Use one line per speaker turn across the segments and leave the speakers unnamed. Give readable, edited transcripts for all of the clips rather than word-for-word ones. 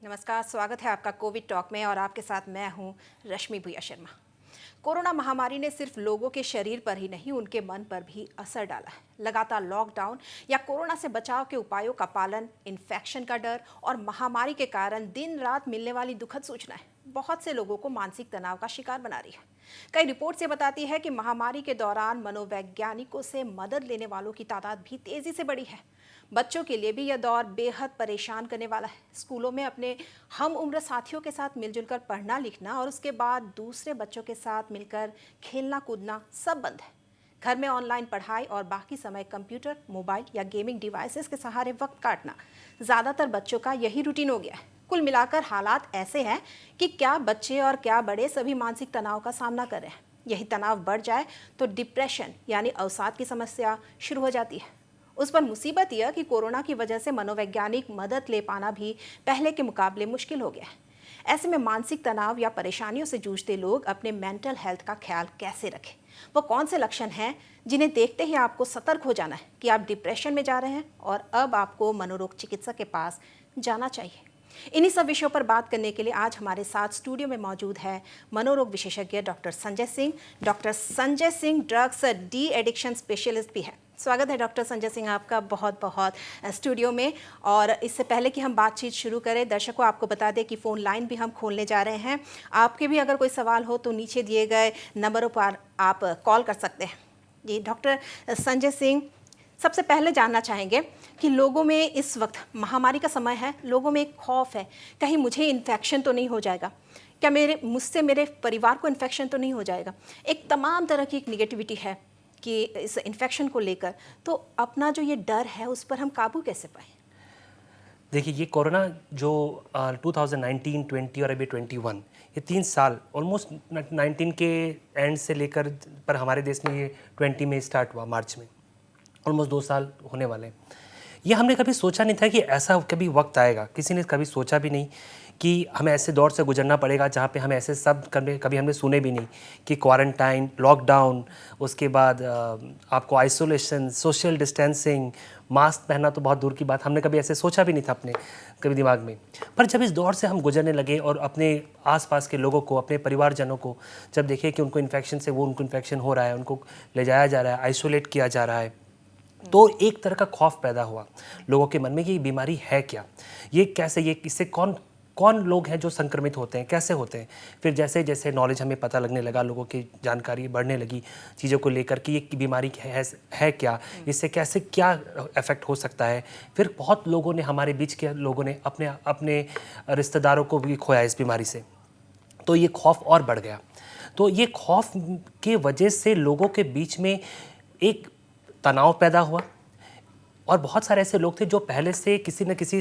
नमस्कार, स्वागत है आपका कोविड टॉक में और आपके साथ मैं हूं रश्मि भूया शर्मा। कोरोना महामारी ने सिर्फ लोगों के शरीर पर ही नहीं उनके मन पर भी असर डाला है। लगातार लॉकडाउन या कोरोना से बचाव के उपायों का पालन, इन्फेक्शन का डर और महामारी के कारण दिन रात मिलने वाली दुखद सूचनाएं बहुत से लोगों को मानसिक तनाव का शिकार बना रही है। कई रिपोर्ट से बताती है कि महामारी के दौरान मनोवैज्ञानिकों से मदद लेने वालों की तादाद भी तेजी से बढ़ी है। बच्चों के लिए भी यह दौर बेहद परेशान करने वाला है। स्कूलों में अपने हम उम्र साथियों के साथ मिलजुल कर पढ़ना लिखना और उसके बाद दूसरे बच्चों के साथ मिलकर खेलना कूदना सब बंद है। घर में ऑनलाइन पढ़ाई और बाकी समय कंप्यूटर, मोबाइल या गेमिंग डिवाइसेस के सहारे वक्त काटना ज़्यादातर बच्चों का यही रूटीन हो गया है। कुल मिलाकर हालात ऐसे हैं कि क्या बच्चे और क्या बड़े सभी मानसिक तनाव का सामना कर रहे हैं। यही तनाव बढ़ जाए तो डिप्रेशन यानी अवसाद की समस्या शुरू हो जाती है। उस पर मुसीबत यह कि कोरोना की वजह से मनोवैज्ञानिक मदद ले पाना भी पहले के मुकाबले मुश्किल हो गया है। ऐसे में मानसिक तनाव या परेशानियों से जूझते लोग अपने मेंटल हेल्थ का ख्याल कैसे रखें? वो कौन से लक्षण हैं जिन्हें देखते ही आपको सतर्क हो जाना है कि आप डिप्रेशन में जा रहे हैं और अब आपको मनोरोग चिकित्सक के पास जाना चाहिए? इन्हीं सब विषयों पर बात करने के लिए आज हमारे साथ स्टूडियो में मौजूद है मनोरोग विशेषज्ञ doctor Sanjay Singh. Doctor Sanjay Singh drugs de addiction specialist भी है। स्वागत है डॉक्टर संजय सिंह आपका बहुत बहुत स्टूडियो में। और इससे पहले कि हम बातचीत शुरू करें, दर्शकों आपको बता दें कि फ़ोन लाइन भी हम खोलने जा रहे हैं। आपके भी अगर कोई सवाल हो तो नीचे दिए गए नंबरों पर आप कॉल कर सकते हैं। जी डॉक्टर संजय सिंह, सबसे पहले जानना चाहेंगे कि लोगों में इस वक्त महामारी का समय है, लोगों में एक खौफ है, कहीं मुझे इन्फेक्शन तो नहीं हो जाएगा, क्या मुझसे मेरे परिवार को इन्फेक्शन तो नहीं हो जाएगा। एक तमाम तरह की एक निगेटिविटी है कि इस इन्फेक्शन को लेकर, तो अपना जो ये डर है उस पर हम काबू कैसे पाएँ?
देखिए, ये कोरोना जो 2019, 20 और अभी 21, ये 3 साल ऑलमोस्ट 19 के एंड से लेकर पर हमारे देश में ये 20 में स्टार्ट हुआ, मार्च में। ऑलमोस्ट 2 साल होने वाले हैं। ये हमने कभी सोचा नहीं था कि ऐसा कभी वक्त आएगा। किसी ने कभी सोचा भी नहीं कि हमें ऐसे दौर से गुजरना पड़ेगा जहाँ पे हमें ऐसे सब कभी हमने सुने भी नहीं कि क्वारंटाइन, लॉकडाउन, उसके बाद आपको आइसोलेशन, सोशल डिस्टेंसिंग, मास्क पहनना तो बहुत दूर की बात, हमने कभी ऐसे सोचा भी नहीं था अपने कभी दिमाग में। पर जब इस दौर से हम गुजरने लगे और अपने आसपास के लोगों को, अपने परिवारजनों को जब देखे कि उनको इन्फेक्शन हो रहा है, उनको ले जाया जा रहा है, आइसोलेट किया जा रहा है, तो एक तरह का खौफ पैदा हुआ लोगों के मन में कि ये बीमारी है क्या, ये कैसे, ये इससे कौन कौन लोग हैं जो संक्रमित होते हैं, कैसे होते हैं। फिर जैसे जैसे नॉलेज हमें पता लगने लगा, लोगों की जानकारी बढ़ने लगी चीज़ों को लेकर कि ये बीमारी है क्या, इससे कैसे क्या इफेक्ट हो सकता है। फिर बहुत लोगों ने, हमारे बीच के लोगों ने अपने अपने रिश्तेदारों को भी खोया इस बीमारी से, तो ये खौफ और बढ़ गया। तो ये खौफ की वजह से लोगों के बीच में एक तनाव पैदा हुआ और बहुत सारे ऐसे लोग थे जो पहले से किसी न किसी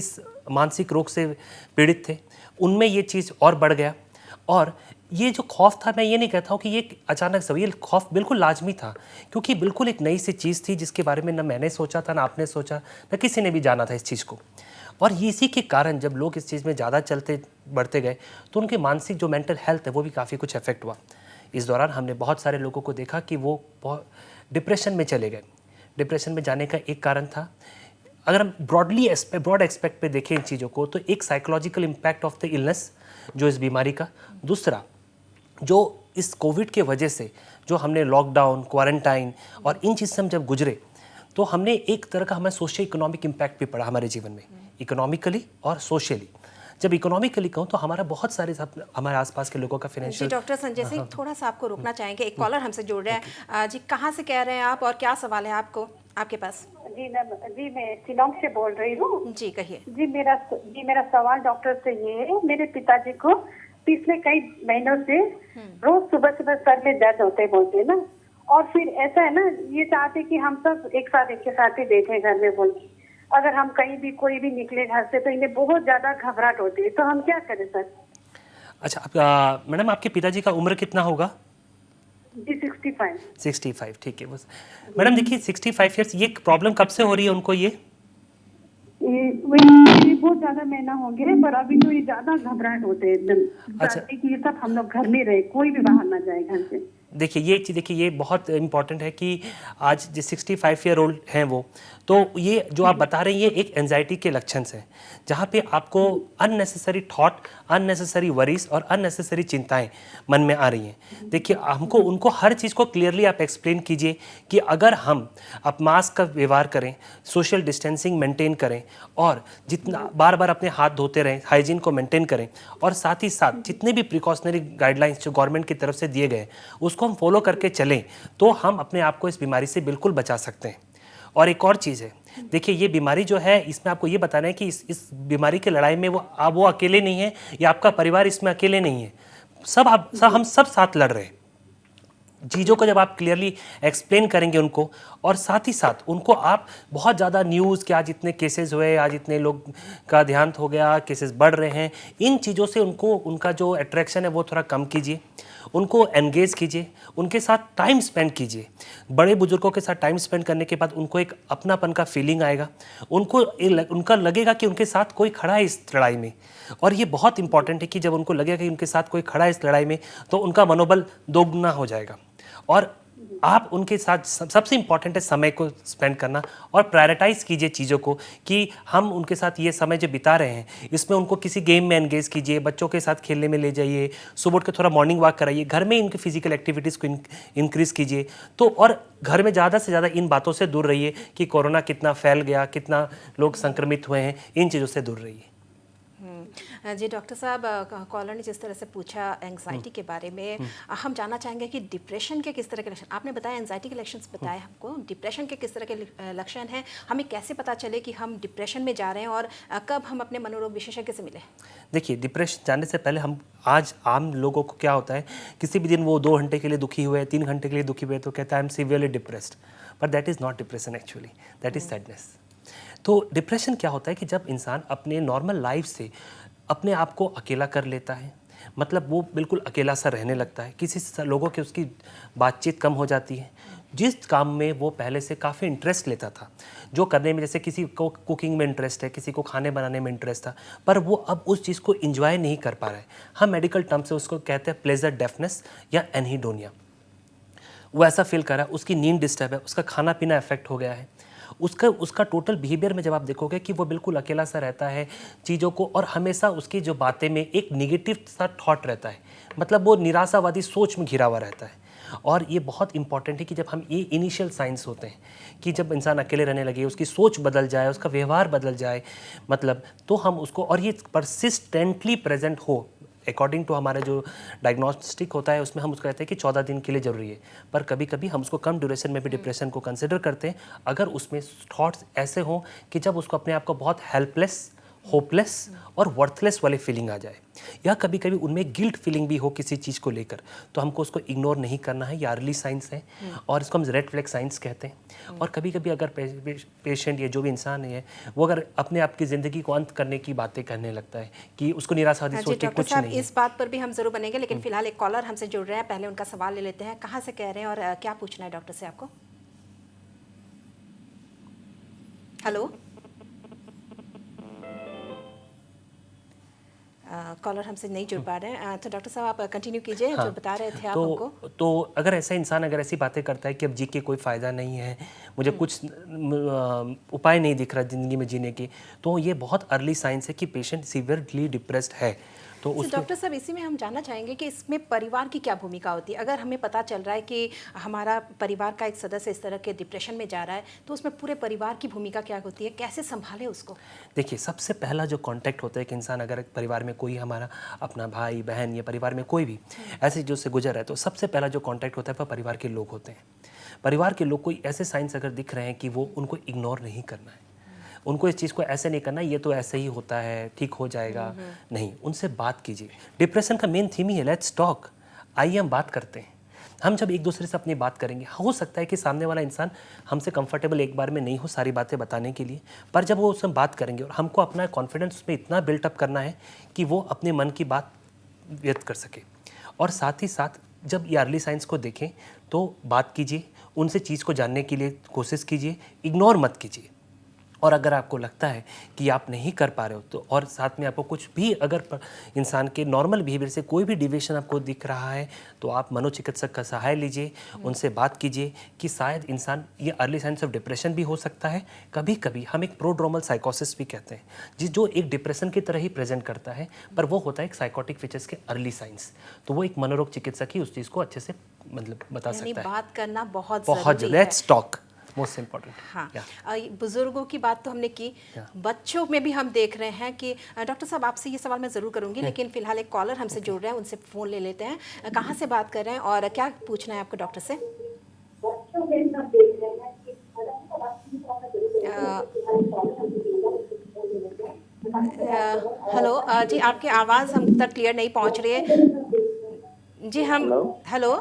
मानसिक रोग से पीड़ित थे, उनमें ये चीज़ और बढ़ गया। और ये जो खौफ था, मैं ये नहीं कहता हूँ कि ये अचानक से, ये खौफ बिल्कुल लाजमी था, क्योंकि बिल्कुल एक नई सी चीज़ थी जिसके बारे में ना मैंने सोचा था, ना आपने सोचा, ना किसी ने भी जाना था इस चीज़ को। और इसी के कारण जब लोग इस चीज़ में ज़्यादा चलते बढ़ते गए तो उनके मानसिक जो मेंटल हेल्थ है वो भी काफ़ी कुछ इफेक्ट हुआ। इस दौरान हमने बहुत सारे लोगों को देखा कि वो बहुत डिप्रेशन में चले गए। डिप्रेशन में जाने का एक कारण था, अगर हम ब्रॉड एक्सपेक्ट पे देखें इन चीज़ों को, तो एक psychological impact of the illness, जो इस बीमारी का। दूसरा, जो इस कोविड के वजह से जो हमने लॉकडाउन, क्वारंटाइन और इन चीज़ से हम जब गुजरे, तो हमने एक तरह का हमें सोशियो इकोनॉमिक इम्पैक्ट भी पड़ा हमारे जीवन में, इकोनॉमिकली और सोशली। जब इकोनॉमिकली कहूँ तो हमारा बहुत सारे हमारे आसपास के लोगों का फाइनेंशियल।
जी डॉक्टर संजय सिंह, थोड़ा सा आपको रोकना चाहेंगे, एक कॉलर हमसे जुड़ रहे हैं। जी, कहाँ से कह रहे हैं आप और क्या सवाल है आपके पास?
जी मैं शिलोंग से बोल रही हूँ।
जी कहिए।
जी मेरा सवाल डॉक्टर से ये है, मेरे पिताजी को पिछले कई महीनों से रोज सुबह सुबह सर में दर्द होते बोलते ना, और फिर ऐसा है ना, ये चाहते कि हम सब एक के साथ ही बैठे घर में बोल के, अगर हम कहीं भी कोई भी निकले घर से तो इन्हें बहुत ज्यादा घबराहट होती है, तो हम क्या करें सर?
अच्छा, मैडम आपके पिताजी का उम्र कितना होगा?
जी 65।
65, ठीक है। बस मैडम देखिए, 65 ईयर्स, ये प्रॉब्लम कब से हो रही है उनको? ये
बहुत ज्यादा महीना हो गया है, पर अभी तो ये ज्यादा घबराहट होते हैं एकदम।
अच्छा।
कि ये सब हम लोग घर में रहे, कोई भी बाहर ना जाए घर से।
देखिए ये चीज़, देखिए ये बहुत इम्पॉर्टेंट है कि आज जो 65 ईयर ओल्ड हैं वो, तो ये जो आप बता रहे हैं ये एक एंजाइटी के लक्षण हैं, जहाँ पे आपको अननेसेसरी थॉट, अननेसेसरी वरीज और अननेसेसरी चिंताएं मन में आ रही हैं। देखिए हमको उनको हर चीज़ को क्लियरली आप एक्सप्लेन कीजिए कि अगर हम अब मास्क का व्यवहार करें, सोशल डिस्टेंसिंग मेंटेन करें और जितना बार बार अपने हाथ धोते रहें, हाइजीन को मेंटेन करें, और साथ ही साथ जितने भी प्रिकॉशनरी गाइडलाइंस जो गवर्नमेंट की तरफ से दिए गए उसको हम फॉलो करके चलें, तो हम अपने आप को इस बीमारी से बिल्कुल बचा सकते हैं। और एक और चीज़ है, देखिए ये बीमारी जो है इसमें आपको ये बताना है कि इस बीमारी की लड़ाई में वो अकेले नहीं है, या आपका परिवार इसमें अकेले नहीं है, हम सब साथ लड़ रहे हैं। चीज़ों को जब आप क्लियरली एक्सप्लेन करेंगे उनको, और साथ ही साथ उनको आप बहुत ज़्यादा न्यूज़ कि आज इतने केसेस हुए, आज इतने लोग का देहांत हो गया, केसेस बढ़ रहे हैं, इन चीज़ों से उनको उनका जो अट्रैक्शन है वो थोड़ा कम कीजिए, उनको एंगेज कीजिए, उनके साथ टाइम स्पेंड कीजिए। बड़े बुजुर्गों के साथ टाइम स्पेंड करने के बाद उनको एक अपनापन का फीलिंग आएगा, उनका लगेगा कि उनके साथ कोई खड़ा है इस लड़ाई में। और ये बहुत इंपॉर्टेंट है कि जब उनको लगेगा कि उनके साथ कोई खड़ा है इस लड़ाई में, तो उनका मनोबल दोगुना हो जाएगा। और आप उनके साथ सबसे इंपॉर्टेंट है समय को स्पेंड करना, और प्रायोरिटाइज कीजिए चीज़ों को कि हम उनके साथ ये समय जो बिता रहे हैं इसमें उनको किसी गेम में एंगेज कीजिए, बच्चों के साथ खेलने में ले जाइए, सुबह उठ के थोड़ा मॉर्निंग वॉक कराइए, घर में इनकी फिजिकल एक्टिविटीज़ को इंक्रीज़ कीजिए। तो और घर में ज़्यादा से ज़्यादा इन बातों से दूर रहिए कि कोरोना कितना फैल गया, कितना लोग संक्रमित हुए हैं, इन चीज़ों से दूर रहिए।
जी डॉक्टर साहब, कॉलर ने जिस तरह से पूछा एंग्जाइटी के बारे में, हम जानना चाहेंगे कि डिप्रेशन के किस तरह के लक्षण, आपने बताया एंग्जाइटी के लक्षण बताए हमको, डिप्रेशन के किस तरह के लक्षण हैं, हमें कैसे पता चले कि हम डिप्रेशन में जा रहे हैं, और कब हम अपने मनोरोग विशेषज्ञ से मिलें?
देखिए डिप्रेशन जाने से पहले हम, आज आम लोगों को क्या होता है, किसी भी दिन वो 2 घंटे के लिए दुखी हुए, 3 घंटे के लिए दुखी हुए तो कहता है I am severely depressed, but that is not depression actually, that is sadness. तो डिप्रेशन क्या होता है कि जब इंसान अपने नॉर्मल लाइफ से अपने आप को अकेला कर लेता है, मतलब वो बिल्कुल अकेला सा रहने लगता है, किसी लोगों की उसकी बातचीत कम हो जाती है, जिस काम में वो पहले से काफ़ी इंटरेस्ट लेता था, जो करने में, जैसे किसी को कुकिंग में इंटरेस्ट है, किसी को खाने बनाने में इंटरेस्ट था, पर वो अब उस चीज़ को इंजॉय नहीं कर पा रहा है। हम मेडिकल टर्म से उसको कहते हैं प्लेजर डेफनेस या एनहीडोनिया। वो ऐसा फील कर रहा है, उसकी नींद डिस्टर्ब है, उसका खाना पीना इफेक्ट हो गया है, उसका टोटल बिहेवियर में जब आप देखोगे कि वो बिल्कुल अकेला सा रहता है चीज़ों को, और हमेशा उसकी जो बातें में एक निगेटिव सा थॉट रहता है, मतलब वो निराशावादी सोच में घिरा हुआ रहता है। और ये बहुत इंपॉर्टेंट है कि जब हम, ये इनिशियल साइंस होते हैं कि जब इंसान अकेले रहने लगे, उसकी सोच बदल जाए, उसका व्यवहार बदल जाए, मतलब तो हम उसको, और ये परसिस्टेंटली प्रेजेंट हो, अकॉर्डिंग टू हमारे जो डायग्नोस्टिक होता है उसमें हम उसको कहते हैं कि 14 दिन के लिए ज़रूरी है, पर कभी कभी हम उसको कम ड्यूरेशन में भी डिप्रेशन को कंसिडर करते हैं, अगर उसमें थॉट्स ऐसे हों कि जब उसको अपने आप को बहुत हेल्पलेस, होपलेस और वर्थलेस वाली फीलिंग आ जाए, या कभी कभी उनमें गिल्ट फीलिंग भी हो किसी चीज़ को लेकर, तो हमको उसको इग्नोर नहीं करना है। ये अर्ली साइंस है और इसको हम रेड फ्लैग साइंस कहते हैं। और कभी कभी अगर पेशेंट या जो भी इंसान है वो अगर अपने आप की ज़िंदगी को अंत करने की बातें करने लगता है कि उसको निराशावादी सोच के कुछ नहीं है।
इस बात पर भी हम जरूर बनेंगे, लेकिन फिलहाल एक कॉलर हमसे जुड़ रहे हैं, पहले उनका सवाल ले लेते हैं। कहाँ से कह रहे हैं और क्या पूछना है डॉक्टर से आपको? हेलो, कॉलर हमसे नहीं जुड़ पा रहे हैं, तो डॉक्टर साहब आप कंटिन्यू कीजिए। हाँ, जो बता रहे थे आप हमको।
तो अगर ऐसा इंसान अगर ऐसी बातें करता है कि अब जी के कोई फ़ायदा नहीं है, मुझे कुछ उपाय नहीं दिख रहा ज़िंदगी में जीने के, तो ये बहुत अर्ली साइंस है कि पेशेंट सीवियरली डिप्रेस्ड है। तो
डॉक्टर साहब, इसी में हम जानना चाहेंगे कि इसमें परिवार की क्या भूमिका होती है? अगर हमें पता चल रहा है कि हमारा परिवार का एक सदस्य इस तरह के डिप्रेशन में जा रहा है, तो उसमें पूरे परिवार की भूमिका क्या होती है, कैसे संभाले उसको?
देखिए, सबसे पहला जो कांटेक्ट होता है कि इंसान अगर परिवार में कोई हमारा अपना भाई बहन या परिवार में कोई भी ऐसी जो से गुजर रहा है, तो सबसे पहला जो कांटेक्ट होता है वह परिवार के लोग होते हैं। परिवार के लोग कोई ऐसे साइंस अगर दिख रहे हैं कि वो उनको इग्नोर नहीं करना है, उनको इस चीज़ को ऐसे नहीं करना ये तो ऐसे ही होता है, ठीक हो जाएगा, नहीं, उनसे बात कीजिए। डिप्रेशन का मेन थीम ही है लेट्स टॉक, आइए हम बात करते हैं। हम जब एक दूसरे से अपनी बात करेंगे, हो सकता है कि सामने वाला इंसान हमसे कंफर्टेबल एक बार में नहीं हो सारी बातें बताने के लिए, पर जब वो उससे बात करेंगे और हमको अपना कॉन्फिडेंस उसमें इतना बिल्टअप करना है कि वो अपने मन की बात व्यक्त कर सके। और साथ ही साथ जब ये अर्ली साइंस को देखें तो बात कीजिए, उनसे चीज़ को जानने के लिए कोशिश कीजिए, इग्नोर मत कीजिए। और अगर आपको लगता है कि आप नहीं कर पा रहे हो तो, और साथ में आपको कुछ भी अगर इंसान के नॉर्मल बिहेवियर से कोई भी डिविएशन आपको दिख रहा है, तो आप मनोचिकित्सक का सहाय लीजिए, उनसे बात कीजिए कि शायद इंसान, ये अर्ली साइंस ऑफ डिप्रेशन भी हो सकता है। कभी कभी हम एक प्रोड्रोमल साइकोसिस भी कहते हैं, जो एक डिप्रेशन की तरह ही प्रेजेंट करता है, पर वो होता है एक साइकोटिक फीचर्स के अर्ली साइंस। तो वो एक मनोरोग चिकित्सक ही उस चीज़ को अच्छे से मतलब बता
यानी
सकता है।
बात करना बहुत
बहुत
ज़रूरी है।
Let's talk, most important.
हाँ, बुजुर्गों की बात तो हमने की, बच्चों में भी हम देख रहे हैं कि डॉक्टर साहब आपसे ये सवाल मैं ज़रूर करूंगी, लेकिन फिलहाल एक कॉलर हमसे जुड़ रहे हैं, उनसे फ़ोन ले लेते हैं। कहाँ से बात कर रहे हैं और क्या पूछना है आपको डॉक्टर से? हेलो जी, आपकी आवाज़ हम तक क्लियर नहीं पहुंच रही है जी। हम हेलो,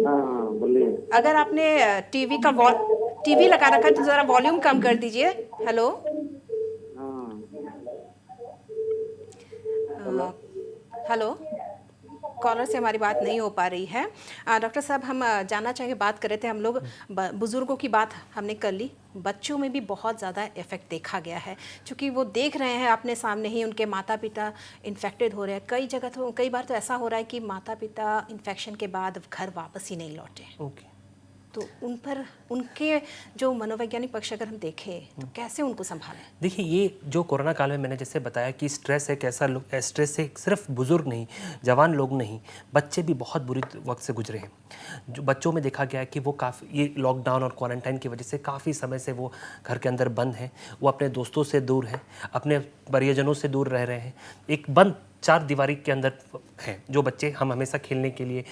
हाँ बोलिए।
अगर आपने टीवी लगा रखा है तो ज़रा वॉल्यूम कम कर दीजिए। हेलो, हेलो, कॉलर से हमारी बात नहीं हो पा रही है। डॉक्टर साहब, हम जानना चाहेंगे, बात कर रहे थे हम लोग, बुज़ुर्गों की बात हमने कर ली, बच्चों में भी बहुत ज़्यादा इफ़ेक्ट देखा गया है, क्योंकि वो देख रहे हैं अपने सामने ही उनके माता पिता इन्फेक्टेड हो रहे हैं। कई बार तो ऐसा हो रहा है कि माता पिता इन्फेक्शन के बाद घर वापस ही नहीं लौटे।
ओके।
तो उन पर उनके जो मनोवैज्ञानिक पक्ष अगर हम देखें तो कैसे उनको संभालें?
देखिए, ये जो कोरोना काल में मैंने जैसे बताया कि स्ट्रेस एक ऐसा स्ट्रेस से सिर्फ बुजुर्ग नहीं, जवान लोग नहीं, बच्चे भी बहुत बुरी वक्त से गुजरे हैं। जो बच्चों में देखा गया है कि वो काफ़ी, ये लॉकडाउन और क्वारंटाइन की वजह से काफ़ी समय से वो घर के अंदर बंद हैं, वो अपने दोस्तों से दूर हैं, अपने परिजनों से दूर रह रहे हैं, एक बंद चार दीवारी के अंदर हैं। जो बच्चे हम हमेशा खेलने के लिए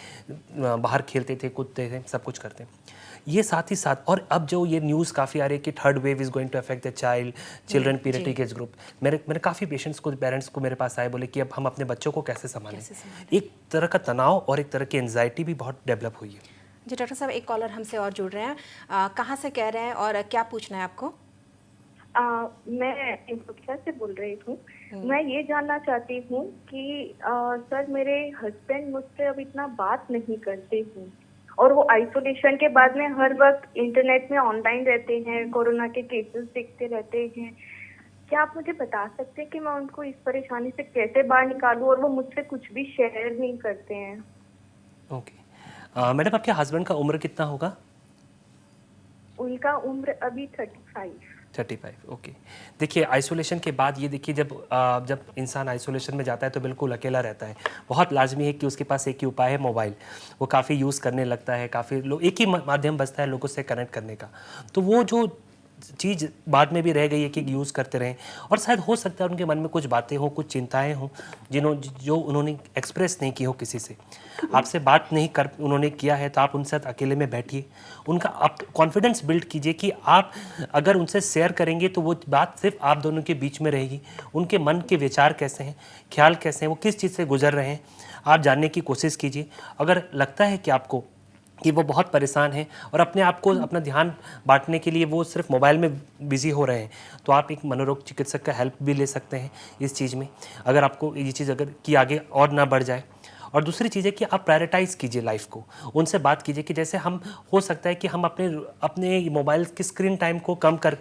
बाहर खेलते थे, कूदते थे, सब कुछ करते हैं, ये साथ ही साथ, और अब जो ये न्यूज़ काफ़ी आ रही है कि third wave is going to affect the children periodic age group. मेरे काफ़ी पेशेंट्स को, पेरेंट्स को मेरे पास आए, बोले कि अब हम अपने बच्चों को कैसे संभालें। एक तरह का तनाव और एक तरह की एंजाइटी भी बहुत डेवलप हुई है।
जी डॉक्टर साहब, एक कॉलर हमसे और जुड़ रहे हैं, कहाँ से कह रहे हैं और क्या पूछना है आपको?
मैं इंफोक्सा से बोल रही हूँ। मैं ये जानना चाहती हूँ कि सर, मेरे हस्बैंड मुझसे अब इतना बात नहीं करते हैं और वो आइसोलेशन के बाद में हर वक्त इंटरनेट में ऑनलाइन रहते हैं, कोरोना के केसेस देखते रहते हैं। क्या आप मुझे बता सकते हैं कि मैं उनको इस परेशानी से कैसे बाहर निकालूं? और वो मुझसे कुछ भी शेयर नहीं करते हैं।
ओके। मैडम, आपके हस्बैंड का उम्र कितना होगा?
उनका उम्र अभी 35।
ओके। देखिए, आइसोलेशन के बाद ये देखिए, जब इंसान आइसोलेशन में जाता है तो बिल्कुल अकेला रहता है। बहुत लाजमी है कि उसके पास एक ही उपाय है, मोबाइल। वो काफ़ी यूज़ करने लगता है, काफ़ी लोग, एक ही माध्यम बचता है लोगों से कनेक्ट करने का। तो वो जो चीज़ बाद में भी रह गई है कि यूज़ करते रहें, और शायद हो सकता है उनके मन में कुछ बातें हों, कुछ चिंताएं हों जो उन्होंने एक्सप्रेस नहीं की हो किसी से, आपसे बात नहीं कर उन्होंने किया है, तो आप उनसे साथ अकेले में बैठिए, उनका आप कॉन्फिडेंस बिल्ड कीजिए कि आप अगर उनसे शेयर करेंगे तो वो बात सिर्फ आप दोनों के बीच में रहेगी। उनके मन के विचार कैसे हैं, ख्याल कैसे हैं, वो किस चीज़ से गुजर रहे हैं, आप जानने की कोशिश कीजिए। अगर लगता है कि आपको कि वो बहुत परेशान हैं और अपने आप को, अपना ध्यान बांटने के लिए वो सिर्फ मोबाइल में बिज़ी हो रहे हैं, तो आप एक मनोरोग चिकित्सक का हेल्प भी ले सकते हैं इस चीज़ में, अगर आपको ये चीज़ अगर कि आगे और ना बढ़ जाए। और दूसरी चीज़ है कि आप प्रायोरिटाइज़ कीजिए लाइफ को, उनसे बात कीजिए कि जैसे हम, हो सकता है कि हम अपने मोबाइल की स्क्रीन टाइम को कम कर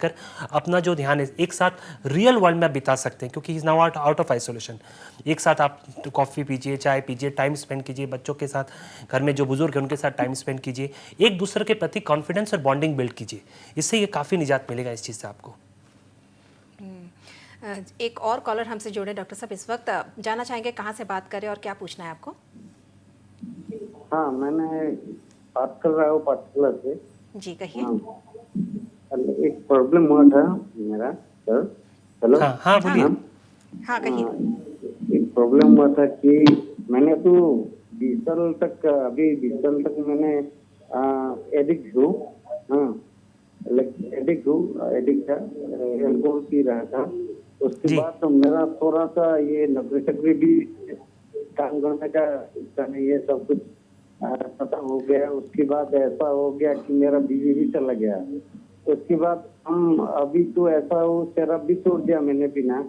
अपना जो ध्यान है एक साथ रियल वर्ल्ड में बिता सकते हैं, क्योंकि is now out of isolation. एक साथ आप कॉफ़ी पीजिए, चाय पीजिए, टाइम स्पेंड कीजिए बच्चों के साथ, घर में जो बुजुर्ग हैं उनके साथ टाइम स्पेंड कीजिए, एक दूसरे के प्रति कॉन्फिडेंस और बॉन्डिंग बिल्ड कीजिए। इससे ये काफ़ी निजात मिलेगा इस चीज़ से आपको।
एक और कॉलर हमसे जुड़े डॉक्टर साहब इस वक्त, जानना चाहेंगे कहाँ से बात करें और क्या पूछना है आपको?
हाँ, मैंने बात कर रहा हूँ पाठशाला से।
जी कहिए।
एक प्रॉब्लम हुआ था मेरा सर। हेलो।
हाँ बोलिए।
हाँ कहिए।
एक प्रॉब्लम हुआ था कि मैंने तो 20 साल तक, अभी 20 साल तक मैंने एडिक्ट हूँ। हाँ, एडिक्ट था, एल्कोहल पी रहा था। उसके बाद तो मेरा थोड़ा सा ये नौकरी चक्री भी, काम करने का इच्छा नहीं है, सब कुछ पता हो गया। उसके बाद ऐसा हो गया कि मेरा बीवी भी चला गया। उसके बाद हम अभी तो ऐसा हो, शराब भी छोड़ दिया मैंने पीना,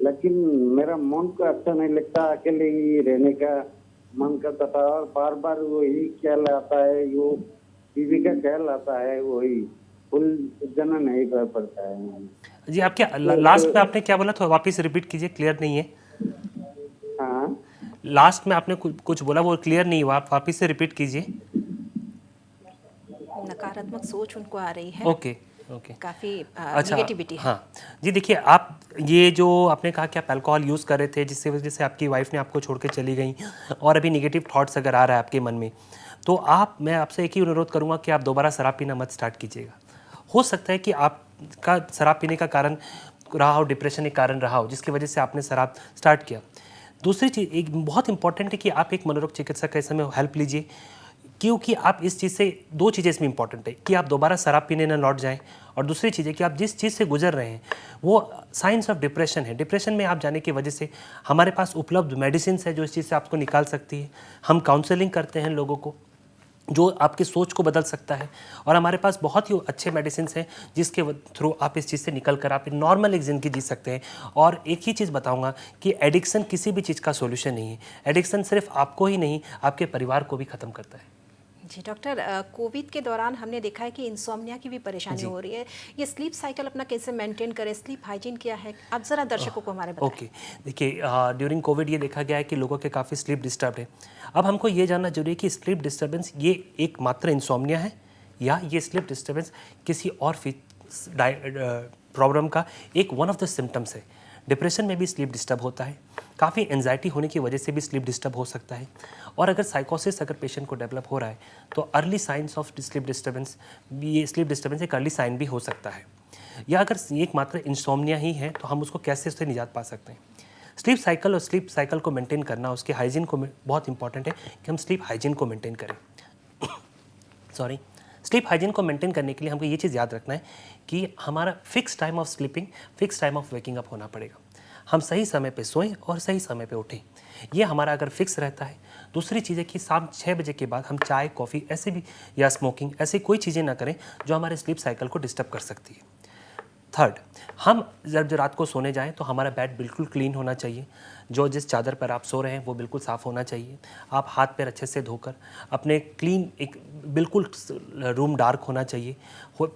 लेकिन मेरा मन को अच्छा नहीं लगता, अकेले ही रहने का मन करता था और बार बार वही ख्याल आता है, वो बीवी का ख्याल आता है वही। फुल जना नहीं कर पड़ता है।
जी, आपके लास्ट में आपने क्या बोला, थोड़ा वापस रिपीट कीजिए, क्लियर नहीं है।
हाँ,
लास्ट में आपने कुछ बोला, वो क्लियर नहीं हुआ, आप वापस से रिपीट कीजिए।
नकारात्मक सोच उनको आ रही है,
ओके ओके,
काफ़ी
अच्छा,
निगेटिविटी है।
हाँ जी, देखिए आप ये जो आपने कहा कि आप अल्कोहल यूज़ कर रहे थे जिससे वजह से आपकी वाइफ ने आपको छोड़ के चली गई, और अभी निगेटिव थॉट्स अगर आ रहा है आपके मन में, तो मैं आपसे एक ही अनुरोध करूँगा कि आप दोबारा शराब पीना मत स्टार्ट कीजिएगा। हो सकता है कि आपका शराब पीने का कारण रहा हो, डिप्रेशन एक कारण रहा हो जिसकी वजह से आपने शराब स्टार्ट किया। दूसरी चीज़ एक बहुत इंपॉर्टेंट है कि आप एक मनोरोग चिकित्सक के समय हेल्प लीजिए, क्योंकि आप इस चीज़ से, दो चीज़ें इसमें इंपॉर्टेंट है कि आप दोबारा शराब पीने ना लौट जाएं, और दूसरी चीज़ है कि आप जिस चीज़ से गुजर रहे हैं वो साइंस ऑफ डिप्रेशन है। डिप्रेशन में आप जाने की वजह से हमारे पास उपलब्ध मेडिसिन है जो इस चीज़ से आपको निकाल सकती है। हम काउंसलिंग करते हैं लोगों को, जो आपकी सोच को बदल सकता है, और हमारे पास बहुत ही अच्छे मेडिसिन हैं जिसके थ्रू आप इस चीज़ से निकल कर आप नॉर्मल एक ज़िंदगी जी सकते हैं। और एक ही चीज़ बताऊंगा कि एडिक्शन किसी भी चीज़ का सॉल्यूशन नहीं है। एडिक्शन सिर्फ आपको ही नहीं, आपके परिवार को भी ख़त्म करता है।
जी डॉक्टर, कोविड के दौरान हमने देखा है कि इंसोम्निया की भी परेशानी हो रही है। ये स्लीप साइकिल अपना कैसे मेंटेन करें, स्लीप हाइजीन क्या है, आप ज़रा दर्शकों को हमारे बताएं।
ओके, देखिए ड्यूरिंग कोविड ये देखा गया है कि लोगों के काफ़ी स्लीप डिस्टर्ब है। अब हमको ये जानना जरूरी है कि स्लीप डिस्टर्बेंस ये एक मात्र इंसोम्निया है या ये स्लीप डिस्टर्बेंस किसी और प्रॉब्लम का एक वन ऑफ द सिम्टम्स है। डिप्रेशन में भी स्लीप डिस्टर्ब होता है, काफ़ी एंजाइटी होने की वजह से भी स्लीप डिस्टर्ब हो सकता है, और अगर साइकोसिस अगर पेशेंट को डेवलप हो रहा है तो early signs of sleep disturbance, ये स्लीप डिस्टर्बेंस एक अर्ली साइन भी हो सकता है। या अगर एक मात्र इंसोम्निया ही है तो हम उसको कैसे उससे निजात पा सकते हैं। स्लीप साइकिल और स्लीप साइकिल को मेंटेन करना, उसके हाइजीन को बहुत इंपॉर्टेंट है कि हम स्लीप हाइजीन को मेंटेन करें। सॉरी, स्लीप हाइजीन को मेंटेन करने के लिए हमको ये चीज़ याद रखना है कि हमारा fix time of sleeping, fix time of waking up होना पड़ेगा। हम सही समय पे सोएं और सही समय पे उठें, ये हमारा अगर फिक्स रहता है। दूसरी चीज़ है कि शाम 6 बजे के बाद हम चाय, कॉफ़ी ऐसे भी, या स्मोकिंग, ऐसी कोई चीज़ें ना करें जो हमारे स्लीप साइकिल को डिस्टर्ब कर सकती है। थर्ड, हम जब रात को सोने जाएं तो हमारा बेड बिल्कुल क्लीन होना चाहिए। जो जिस चादर पर आप सो रहे हैं वो बिल्कुल साफ़ होना चाहिए। आप हाथ पैर अच्छे से धोकर अपने क्लीन, एक बिल्कुल रूम डार्क होना चाहिए।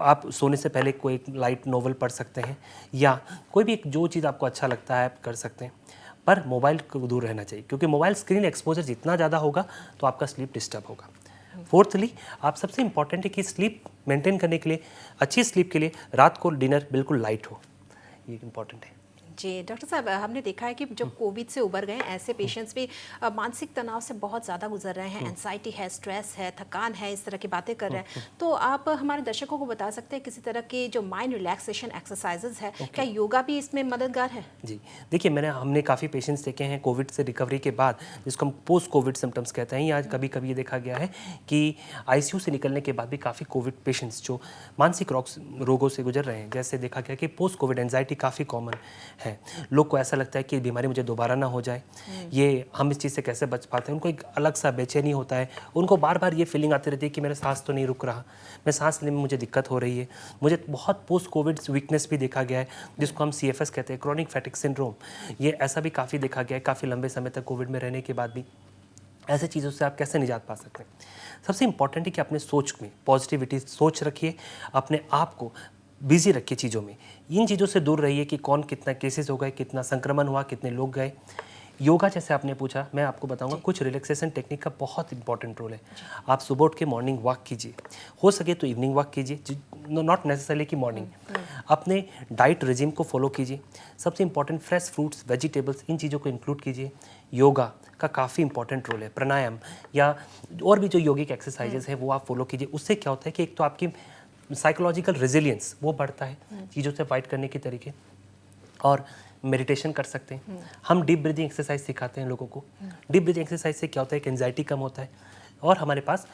आप सोने से पहले कोई लाइट नोवेल पढ़ सकते हैं, या कोई भी जो चीज़ आपको अच्छा लगता है आप कर सकते हैं, पर मोबाइल को दूर रहना चाहिए, क्योंकि मोबाइल स्क्रीन एक्सपोजर जितना ज़्यादा होगा तो आपका स्लीप डिस्टर्ब होगा। फोर्थली, आप सबसे इंपॉर्टेंट है कि स्लीप मेंटेन करने के लिए, अच्छी स्लीप के लिए रात को डिनर बिल्कुल लाइट हो, ये इंपॉर्टेंट है।
जी डॉक्टर साहब, हमने देखा है कि जो कोविड से उबर गए ऐसे पेशेंट्स भी मानसिक तनाव से बहुत ज़्यादा गुजर रहे हैं, एंजाइटी है, स्ट्रेस है, थकान है, इस तरह की बातें कर रहे हैं। तो आप हमारे दर्शकों को बता सकते हैं किसी तरह की जो माइंड रिलैक्सेशन एक्सरसाइजेज है, क्या योगा भी इसमें मददगार है?
जी, देखिए हमने काफ़ी पेशेंट्स देखे हैं कोविड से रिकवरी के बाद, जिसको हम पोस्ट कोविड सिम्टम्स कहते हैं, या कभी कभी ये देखा गया है कि आईसीयू से निकलने के बाद भी काफ़ी कोविड पेशेंट्स जो मानसिक रोगों से गुजर रहे हैं, जैसे देखा गया कि पोस्ट कोविड एंजाइटी काफ़ी कॉमन है। लोग को ऐसा लगता है कि बीमारी मुझे दोबारा ना हो जाए, ये हम इस चीज़ से कैसे बच पाते हैं। उनको एक अलग सा बेचैनी होता है, उनको बार बार ये फीलिंग आती रहती है कि मेरा सांस तो नहीं रुक रहा, मैं सांस लेने में मुझे दिक्कत हो रही है। मुझे बहुत पोस्ट कोविड वीकनेस भी देखा गया है, जिसको हम CFS कहते हैं, क्रॉनिक फैटिग सिंड्रोम। ये ऐसा भी काफ़ी देखा गया है, काफ़ी लंबे समय तक कोविड में रहने के बाद भी। ऐसे चीज़ों से आप कैसे निजात पा सकते हैं? सबसे इंपॉर्टेंट है कि अपने सोच में पॉजिटिविटी सोच रखिए, अपने आप को बिजी रखिए चीज़ों में। इन चीज़ों से दूर रहिए कि कौन कितना केसेस हो गए, कितना संक्रमण हुआ, कितने लोग गए। योगा जैसे आपने पूछा, मैं आपको बताऊंगा कुछ रिलैक्सेशन टेक्निक का बहुत इंपॉर्टेंट रोल है। आप सुबह उठ के मॉर्निंग वॉक कीजिए, हो सके तो इवनिंग वॉक कीजिए, नॉट नेसेसरली कि मॉर्निंग। अपने डाइट रिजिम को फॉलो कीजिए। सबसे इंपॉर्टेंट फ्रेश फ्रूट्स, वेजिटेबल्स, इन चीज़ों को इंक्लूड कीजिए। योगा का काफ़ी इंपॉर्टेंट रोल है। प्राणायाम या और भी जो योगिक एक्सरसाइजेज हैं वो आप फॉलो कीजिए। उससे क्या होता है कि एक तो आपकी साइकोलॉजिकल रेजिलियंस वो बढ़ता है, चीज़ों से फाइट करने के तरीके, और मेडिटेशन कर सकते हैं। हम डीप ब्रीदिंग एक्सरसाइज सिखाते हैं लोगों को। डीप ब्रीदिंग एक्सरसाइज से क्या होता है कि एंजाइटी कम होता है, और हमारे पास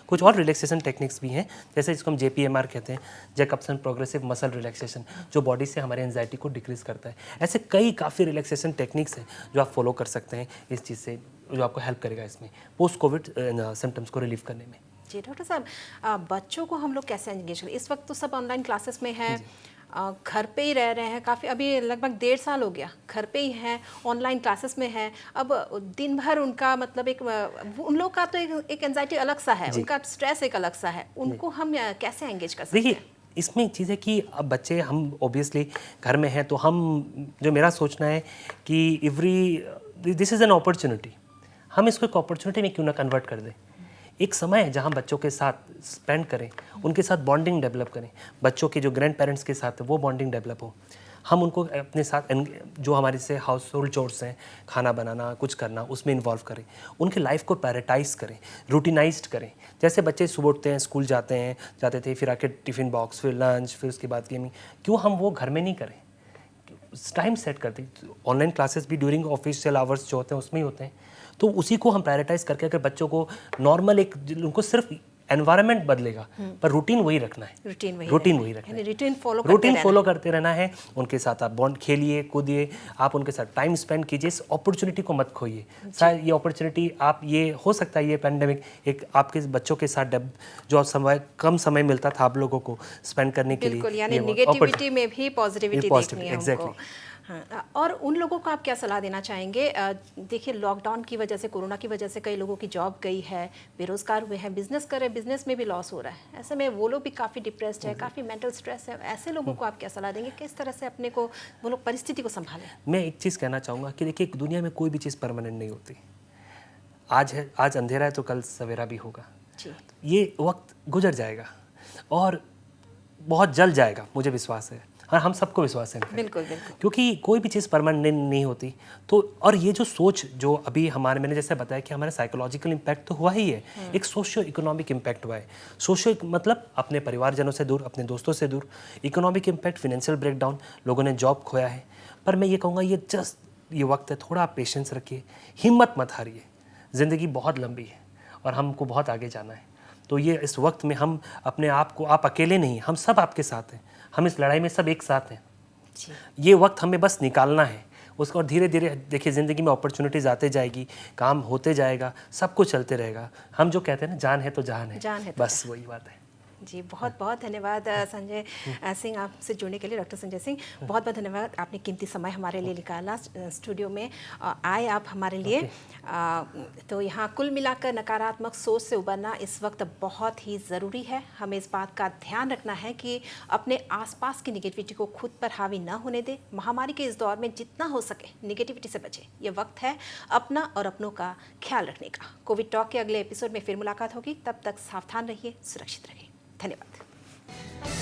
कुछ और रिलैक्सेशन टेक्निक्स भी हैं, जैसे जिसको हम JPMR कहते हैं, जैकबसन प्रोग्रेसिव मसल रिलैक्सेशन, जो बॉडी से हमारे एंजाइटी को डिक्रीज करता है। ऐसे कई काफ़ी रिलैक्सेशन टेक्निक्स हैं जो आप फॉलो कर सकते हैं इस चीज़ से, जो आपको हेल्प करेगा इसमें पोस्ट कोविड सिम्टम्स को रिलीव करने में।
जी डॉक्टर साहब, बच्चों को हम लोग कैसे एंगेज करें? इस वक्त तो सब ऑनलाइन क्लासेस में हैं, घर पे ही रह रहे हैं, काफ़ी अभी लगभग 1.5 साल हो गया घर पे ही हैं, ऑनलाइन क्लासेस में हैं। अब दिन भर उनका मतलब उन लोग का तो एक एंजाइटी अलग सा है, उनका स्ट्रेस एक अलग सा है, उनको हम कैसे एंगेज कर सकते हैं?
देखिए, इसमें एक चीज़ है कि अब बच्चे हम ऑब्वियसली घर में हैं, तो हम जो मेरा सोचना है कि दिस इज़ एन अपॉर्चुनिटी, हम इसको एक अपॉर्चुनिटी में क्यों ना कन्वर्ट कर दें। एक समय है जहाँ बच्चों के साथ स्पेंड करें, उनके साथ बॉन्डिंग डेवलप करें, बच्चों के जो ग्रैंड पेरेंट्स के साथ है वो बॉन्डिंग डेवलप हो। हम उनको अपने साथ जो हमारे से हाउस होल्ड चोर्स हैं, खाना बनाना, कुछ करना, उसमें इन्वॉल्व करें, उनके लाइफ को प्रायोरिटाइज करें, रूटीनाइज्ड करें। जैसे बच्चे सुबह उठते हैं, स्कूल जाते थे, फिर आके टिफ़िन बॉक्स, फिर लंच, फिर उसके बाद गेमिंग, क्यों हम वो घर में नहीं करें? टाइम सेट कर दें। ऑनलाइन क्लासेस भी ड्यूरिंग ऑफिशियल आवर्स जो होते हैं उसमें ही होते हैं, तो उसी को हम प्रायोरिटाइज करके अगर बच्चों को नॉर्मल उनको सिर्फ एनवायरनमेंट बदलेगा पर रूटीन वही रखना है, रूटीन वही रखना है, रूटीन फॉलो करते रहना है। उनके साथ आप बॉन्ड खेलिए, कूदिए, आप उनके साथ टाइम स्पेंड कीजिए, इस अपॉर्चुनिटी को मत खोइए। शायद ये अपॉर्चुनिटी आप ये हो सकता है, ये पैंडेमिक एक आपके बच्चों के साथ जो कम समय मिलता था आप लोगों को स्पेंड करने के लिए,
यानी नेगेटिविटी में भी पॉजिटिविटी देखनी है हमको। हाँ, और उन लोगों को आप क्या सलाह देना चाहेंगे? देखिए, लॉकडाउन की वजह से, कोरोना की वजह से कई लोगों की जॉब गई है, बेरोजगार हुए हैं, बिजनेस कर रहे हैं, बिजनेस में भी लॉस हो रहा है, ऐसे में वो लोग भी काफ़ी डिप्रेस्ड है, काफ़ी मेंटल स्ट्रेस है। ऐसे लोगों को आप क्या सलाह देंगे, किस तरह से अपने को वो लोग परिस्थिति को संभालें?
मैं एक चीज़ कहना चाहूँगा कि देखिए, दुनिया में कोई भी चीज़ परमानेंट नहीं होती। आज अंधेरा है तो कल सवेरा भी होगा। ये वक्त गुजर जाएगा और बहुत जल्द जाएगा, मुझे विश्वास है, और हम सबको विश्वास है।
बिल्कुल,
क्योंकि कोई भी चीज़ परमानेंट नहीं होती। तो और ये जो सोच जो अभी मैंने जैसे बताया कि हमारे साइकोलॉजिकल इम्पैक्ट तो हुआ ही है, एक सोशियो इकोनॉमिक इम्पैक्ट हुआ है। सोशियो मतलब अपने परिवारजनों से दूर, अपने दोस्तों से दूर। इकोनॉमिक इम्पैक्ट, फिनेंशियल ब्रेकडाउन, लोगों ने जॉब खोया है। पर मैं ये कहूँगा, ये वक्त है, थोड़ा आप पेशेंस रखिए, हिम्मत मत हारिए। ज़िंदगी बहुत लंबी है और हमको बहुत आगे जाना है। तो ये इस वक्त में हम अपने आप को, आप अकेले नहीं, हम सब आपके साथ हैं, हम इस लड़ाई में सब एक साथ हैं। ये वक्त हमें बस निकालना है उसको, और धीरे धीरे देखिए ज़िंदगी में अपॉर्चुनिटीज़ आते जाएगी, काम होते जाएगा, सब कुछ चलते रहेगा। हम जो कहते हैं ना, जान है तो जहान है, बस वही बात है।
जी, बहुत बहुत धन्यवाद संजय सिंह, आपसे जुड़ने के लिए। डॉक्टर संजय सिंह, बहुत बहुत धन्यवाद, आपने कीमती समय हमारे लिए निकाला, स्टूडियो में आए आप हमारे लिए। तो यहाँ कुल मिलाकर नकारात्मक सोच से उबरना इस वक्त बहुत ही ज़रूरी है। हमें इस बात का ध्यान रखना है कि अपने आसपास की निगेटिविटी को खुद पर हावी ना होने दें। महामारी के इस दौर में जितना हो सके निगेटिविटी से बचें। ये वक्त है अपना और अपनों का ख्याल रखने का। कोविड टॉक के अगले एपिसोड में फिर मुलाकात होगी, तब तक सावधान रहिए, सुरक्षित रहिए। धन्यवाद।